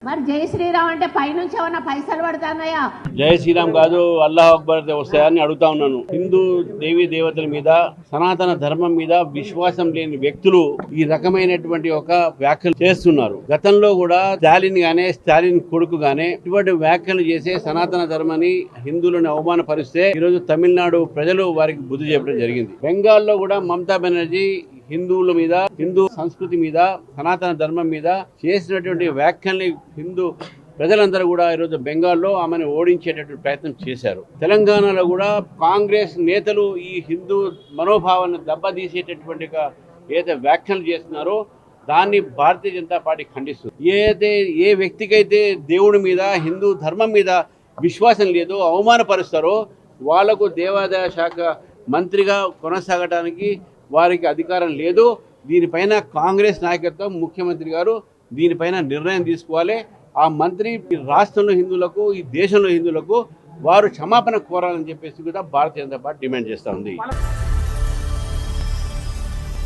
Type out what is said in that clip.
మరి జై శ్రీరామ్ అంటే పైనుంచి ఏమన్నా పైసలు పడతానయా? జై శ్రీరామ్ కాదు, అల్లాహ్ అక్బర్ వస్తాయని అడుగుతా ఉన్నాను. హిందూ దేవీ దేవతల మీద, సనాతన ధర్మం మీద విశ్వాసం లేని వ్యక్తులు ఈ రకమైనటువంటి ఒక వ్యాఖ్యలు చేస్తున్నారు. గతంలో కూడా స్టాలిన్ కొడుకు గానే ఇటువంటి వ్యాఖ్యలు చేసే సనాతన ధర్మాన్ని, హిందువులను అవమానపరిస్తే ఈరోజు తమిళనాడు ప్రజలు వారికి బుద్ధి చెప్పడం జరిగింది. బెంగాల్లో కూడా మమతా బెనర్జీ హిందువుల మీద, హిందూ సంస్కృతి మీద, సనాతన ధర్మం మీద చేసినటువంటి వ్యాఖ్యల్ని హిందూ ప్రజలందరూ కూడా ఈరోజు బెంగాల్లో ఆమెను ఓడించేటటువంటి ప్రయత్నం చేశారు. తెలంగాణలో కూడా కాంగ్రెస్ నేతలు ఈ హిందూ మనోభావాన్ని దెబ్బతీసేటటువంటి ఏదైతే వ్యాఖ్యలు చేస్తున్నారో దాన్ని భారతీయ జనతా పార్టీ ఖండిస్తుంది. ఏ వ్యక్తికైతే దేవుడి మీద, హిందూ ధర్మం మీద విశ్వాసం లేదో, అవమానపరుస్తారో వాళ్లకు దేవాదాయ శాఖ మంత్రిగా కొనసాగడానికి వారికి అధికారం లేదు. దీనిపైన కాంగ్రెస్ నాయకత్వం, ముఖ్యమంత్రి గారు దీనిపైన నిర్ణయం తీసుకోవాలి. ఆ మంత్రి ఈ రాష్ట్రంలో హిందువులకు, ఈ దేశంలో హిందువులకు వారు క్షమాపణ కోరాలని చెప్పేసి కూడా భారతీయ జనతా పార్టీ డిమాండ్ చేస్తూ ఉంది.